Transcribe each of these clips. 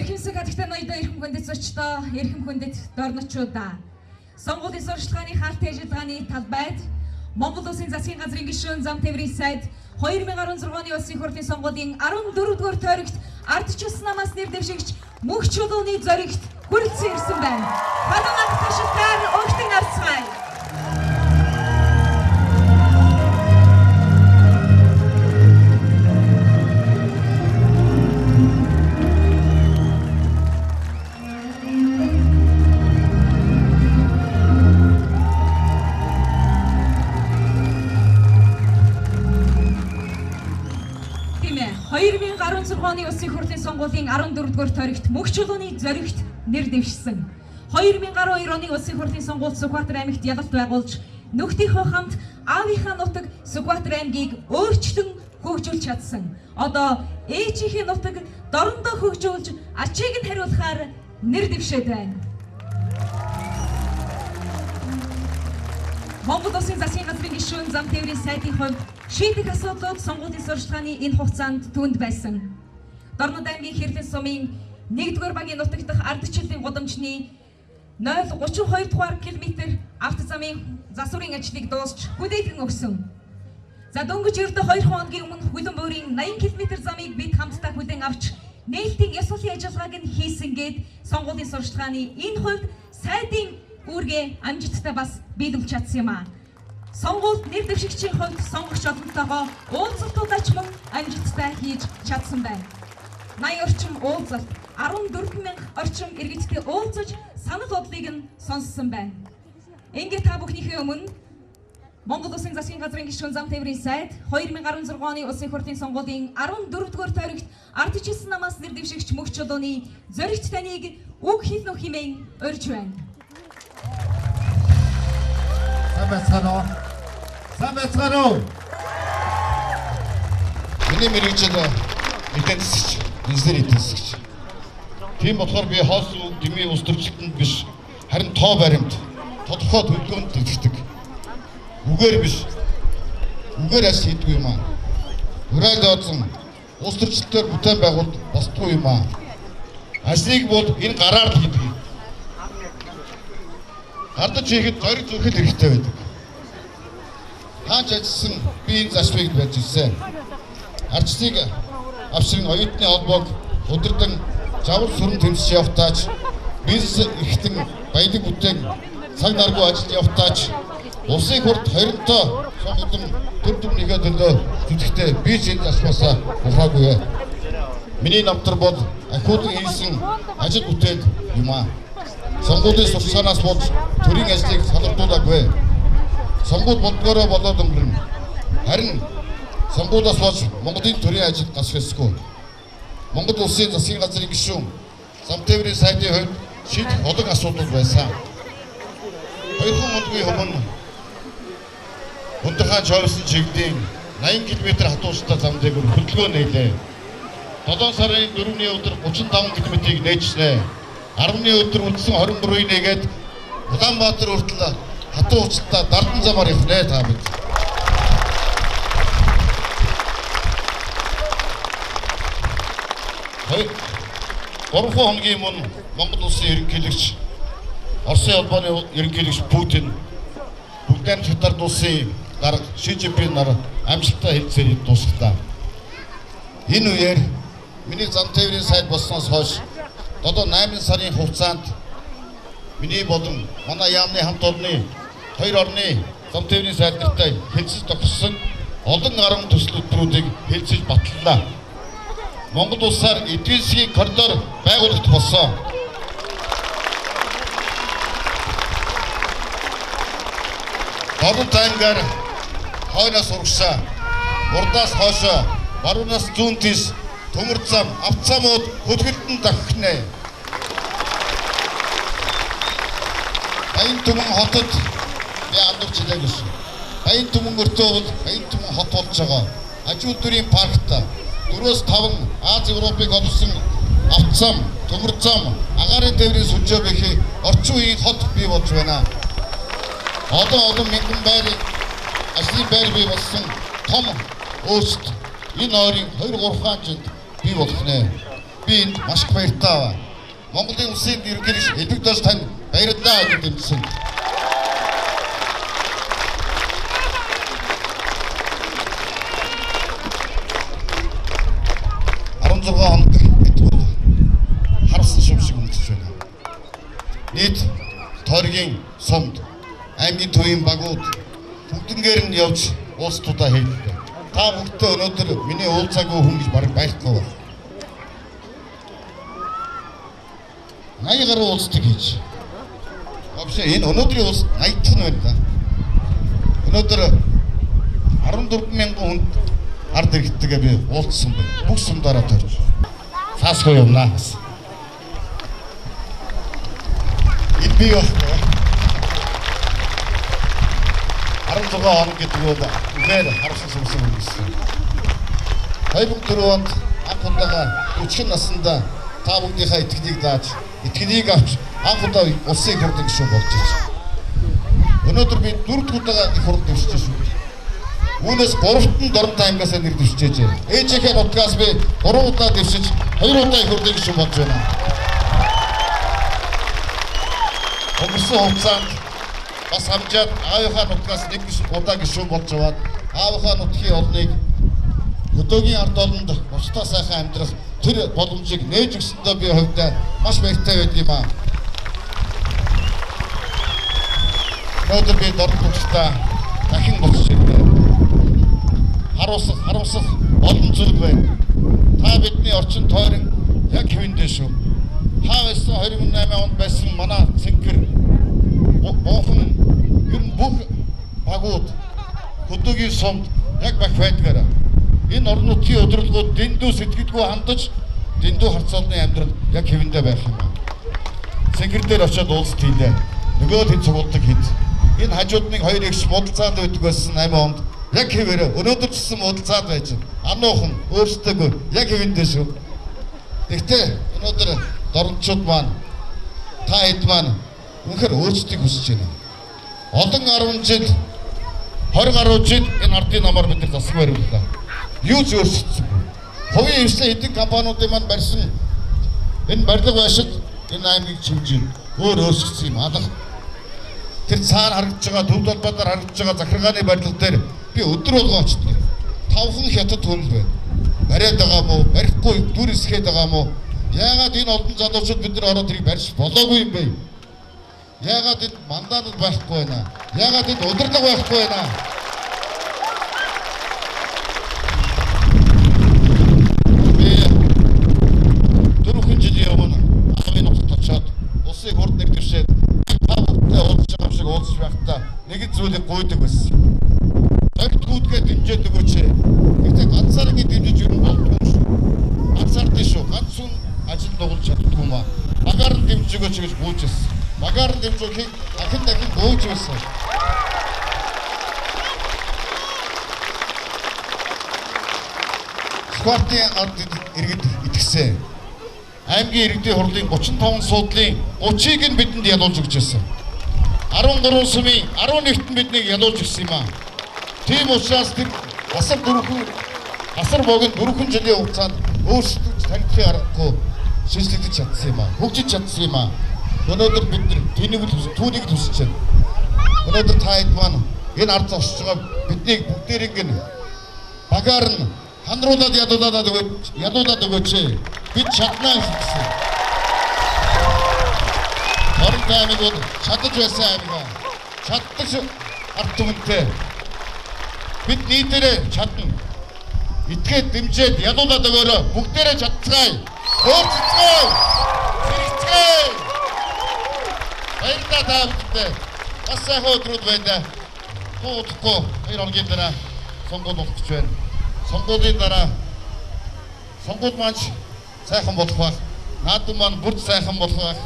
Эрхэмсэг хатагтай ноёдоо эрхэм хүндэт зочдоо, эрхэм хүндэт дорночуудаа. Сонгуулийн сурчлагын харт ажиллагааны талбайд Монгол Улсын засгийн газрын гишүүн зам тээврийн сайд 2016 оны улсын хурлын сонгуулийн 14-р тойрогт ардчилсан намаас нэр дэвшигч мөнх чулууны зоригт хүрэлцэн ирсэн байна. Хадгалах ташилтаар өгтөг нарцгаая. Оны улсын хурлын сонгуулийн 14-р тойрогт мөнх чулууны зоригт нэр дэвшсэн. 2012 оны улсын хурлын сонгуульд Сүхбаатар аймагт ялалт байгуулж, нөхдийнхөө хамт аавынхаа нутаг Сүхбаатар аймгийг өөрчлөн хөгжүүлж чадсан. Одоо ээжийнхээ нутаг дорондоо хөгжүүлж, ачийг нь хариулахаар нэр дэвшээд байна. Монгол Улсын засгийн газрын гишүүн зам тээврийн сайдын хувьд шийдэх асуудлууд сонгуулийн сурчлагын энэ хугацаанд түнд байсан. Дорнод аймгийн Хэрлэн сумын 1-р багийн нутаг дахь ардчилсан гудамжны 032 дугаар километр автозамын засварын ажлыг дуусч хүлээдгэн өгсөн. За дөнгөж ердөө 2 хоногийн өмнө Хүлэн буурын 80 км замыг бид хамтдаа хүлээн авч нээлтийн ёс суртахууны ажиллагааг нь хийсэн гээд сонгуулийн сурчлагын энэ хувьд сайдын үүргээ амжилттай бас биелүүлж чадсан юм а. Сонгуульд нэр дэвшигчийн хувьд сонгогч олонтойгоо уулзалтуудаач мөн амжилттай хийж чадсан байна. 80 орчим уулзалт, 14,000 орчим иргэдтэй уулзаж санал бодлыг нь сонссон байна. Ингээд та бүхнийхээ өмнө Монгол Улсын засгийн газрын гишүүн зам тээврийн сайд 2016 оны улсын хурлын сонгуулийн 14-р тойрогт ардчилсан намаас нэр дэвшигч мөнх чулууны зоригт таныг үг хэлнө хэмээн урьж байна. Самбацгаано. Миний мэрэгжил эдэн засагч, инженер эдэн засагч. Тийм болохоор би хоос дэмий улс төрчлөлтөнд биш, харин тоо баримт, тодорхой төлөвлөгөөнд итгэдэг. Үгээр биш. Үгээр ажил хийдэг юм аа. Урайлд оодсон улс төрчлөлтөөр бүтээн байгуулалт босдгүй юм аа. Ажлыг бол энэ гараар л хийдэг. Гардаж хийхэд зориг зүрхэл хэрэгтэй байдаг. Хаач ажилласан би энэ засвыг барьж ирсэн. Ардчлалыг авширын оюутны холбоог өдөрдөн жавар сүрэн тэмцэж явтаач, бизнес эрхтэн баялаг бүтээн цаг наргүй ажиллаж явтаач, улсын хурд хоринтой сонгогдсон төр төмнийхээ төлөө зүтгэхдээ би ч энэ засваасаа ухаагүй. Миний намтар бол ахиудан хийсэн ажил бүтээл юм аа. Сонгуулийн сурчлагаас болж төрийн ажлыг салгардуулаагүй. Сонгуул болдгоороо болоод өнгөрнө. Харин сонгуулиас болж Монголын төрийн ажил гасвэсгүй. Монгол Улсын засгийн газрын гишүүн зам тээврийн сайдын хувьд шийдэх олон асуудал байсан. 2 хоногийн өмнө Хүндхэн Чойрсон чиглэлийн 80 км хатууштай зам дээгүүр хөдөлгөөн нээлээ. 7 сарын 4-ний өдөр 35 км-ийг нээжлээ. 10-ны өдөр үлдсэн 23-ыг нээгээд Улаанбаатар хүртэл хатуу хуцтай дардан замаар явнэ та бид. Хоёр 3 хоногийн өмнө Монгол Улсын ерөнхийлөгч Оросын улбаны ерөнхийлөгч Путин бүгдээр Хятад улсын дарга Ши Жинпин нар амжилттай хэлцээр дуусглаа. Энэ үеэр миний зам тээврийн сайд болсноос хойш 7-8 сарын хугацаанд миний болон манай яамны хамт олонны 2 орны зам тээврийн сайд нартай хэлцэж тохирсон олон гаруй төсөл өдрүүдийг хэлцэж батллаа. Монгол улсаар эдийн засгийн коридор байгуулагдах болсон. Долон таймгаар хойноос урагшаа, урдаас хоошоо, баруунаас зүүн тийш төмөр зам, автозамууд хөдөлгөлтөнд давхинэ. Баян түмэн хотод би амдагч хэлээ гэж. Баян түмэн өртөө бол баян түмэн хот болж байгаа. Ажил төрийн паркт 4-5 Аз Европыг олсон автозам, төмөр зам, агаарын тээврийн сүлжээ бэхий орчин үеийн хот бий болж байна. Одоо мянган байр ажлын байр бий болсон том өөрчлөлт энэ ойрын 2-3 жилд бий болох нэ. би энд маш их баяртай байна. Монголын улсын ерөнхийлөгч элбэг тань баярлалаа гэж дэмжсэн. 16 хоног битгүүл харсан шим шиг өмсөж байна. Нийт тойргийн сумд аймгийн төвийн багууд бүгднгээр нь явж уулзтуудаа хийлээ. Та бүгдөө өнөөдөр миний уулзаагүй хүн гэж бараг байхгүй байна. 80 гаруй уулздаг гэж. Вообще энэ өнөөдрийн уулз 80 байна да. Өнөөдөр 14,000 хүнд ард иргэдтэйгээ би уулзсан байна. Бүх сумдаараа төрж. Цаасгүй юмнаа. Энэ би 16 хоног гэдэг бол үнээр харсан сумсан юм гэсэн. 24 онд анх удаага 40 наснда та бүгдийнхээ итгэнийг дааж, итгэнийг авч анх удаа улсын их хурлын гишүүн болж байна. Өнөөдөр би 4 дахь удаага их хурлд дэвшиж шүү. Үүнээс 3-т Доронтой аймгаас нэр дэвшижээ. ээжийнхээ нутгаас би 3 удаа дэвшиж 2 удаа их хурлын гишүүн болж байна. Өнгөрсөн хугацаанд бас хамжаад аавынхаа нутгаас нэг удаа гишүүн болж аваад аавынхаа нутгийн олныг өдөөгийн ард олонд устдаа сайхан амьдрах тэр боломжийг нээж өгсөндөө би хувьдаа маш баяртай байдаг юм аа. Өнөөдөр би Дорноттой дахин буцаж ирлээ. Харуулсах олон зүйл байна. Та бидний орчин тойрон яг хэвэндээ шүү. Та байсан 2008 онд байсан манай цэнхэр буухан ер нь бүх багууд хөдөөгийн сумд яг бах байдгаараа энэ орон нутгийн удирдлагууд дэндүү сэтгэдгүй хандаж дэндүү харцаалны амьдрал яг хэвэндээ байх юм байна. Цэнхэр дээр очиод уулзт хийлээ. Нөгөө хэд цугуулдаг хэд. Энэ хажууд нэг хоёр эгч муудалцаад байдаг байсан 8 онд яг хэвээрээ өнөөдөр ч гэсэн муудалцаад байж байна. Ануухан өөрсдөө яг хэвэндээ шүү. Тэгтээ өнөөдөр дорночууд маань та хэд маань үнэхээр өөрсдийг хүсэж байна. Олон 10 жил 20 гаруй жил энэ ардын намаар бид нар засаг бариуллаа. Юу ч өөрчлөгдсөн. Хувийн хвшлээ хэдэн компаниудын маань барьсан энэ барилга байшид энэ аймгийг чимж өөр өөрчлөгдсөн юм алга. Тэр цаана харагдж байгаа төв толгойдоор харагдж байгаа захиргааны барилга дээр би өдөр болгоо очдөг. 5хан хятад хүн байна. Бариад байгаа мó, барихгүй дүр эсгээд байгаа мó. Яагаад энэ олон залуучууд бид нар ороод тэрийг барьж болоогүй юм бэ? Яагаад энэ мандаанууд байхгүй байна? Яагаад энэ удирдлага байхгүй байна? Би 4 жилийн өмнө аавын нутагт очиод улсын их хурлд нэвтрээд бүгдээ уулзж байгаа юм шиг уулзж байхдаа нэгэн зүйлийг гуйдаг байсан. Тогтгүүдгээ дэмжээд өгөөч. Гэтэ ганцаараа дэмжиж юу болдгоо шүү. Ганцаард шүү. Ганц хүн ажил дугуулж чаддгүй маа. Багаар нь дэмжиж өгөөч гэж гуйж байсан. Багаар нь дэмжүүлэхийг дахин гуйж байсан. Спортын ард иргэд итгэсэн. Аймгийн иргэдийн хурлын 35 суудлын 30-ыг нь бидэнд ялуулж өгч байсан. 13 сумын 11-т нь биднийг ялуулж өгсөн юм аа. Тийм учраас тэр асар богино 4 жилийн хугацаанд өөрсдөө танихын аргагүй шийдэгдэж чадсан юм аа. Хөгжиж чадсан юм аа. Өнөөдөр бид нар түүнийг төсөж байна. Өнөөдөр та хэд маань энэ ард зогсож байгаа биднийг бүгдээрийг нь багаар нь хандруулаад ядуулаад өгөөч. Бид чаднаа гэсэн. Доронтой аймаг бол чадаж байсан аймаг. Чаддаг ард түмэнтэй. Бид нийтээрээ чадна. Итгээд дэмжээд ядуулаад өгөөрэй. Бүгдээрээ чадцгаая. Өөрчлөцгөө. Хэрэгцгээе. Баярлалаа та бүхэнд. Бас сайхан өдрүүд байна. Туудахгүй 2 хоногийн дараа сонгуул болох гэж байна. Сонгуулийн дараа сонгуул маань сайхан болох байх. Наадам маань бүр сайхан болох байх.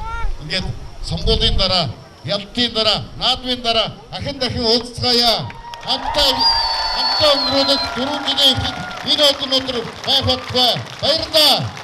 Ингээд сонгуулийн дараа, ялтын дараа, наадмын дараа дахин уулзцгаая. Хамтаа өнгөрүүлэх 4 жилийн энэ өдөр байх болтугай. Баярлалаа.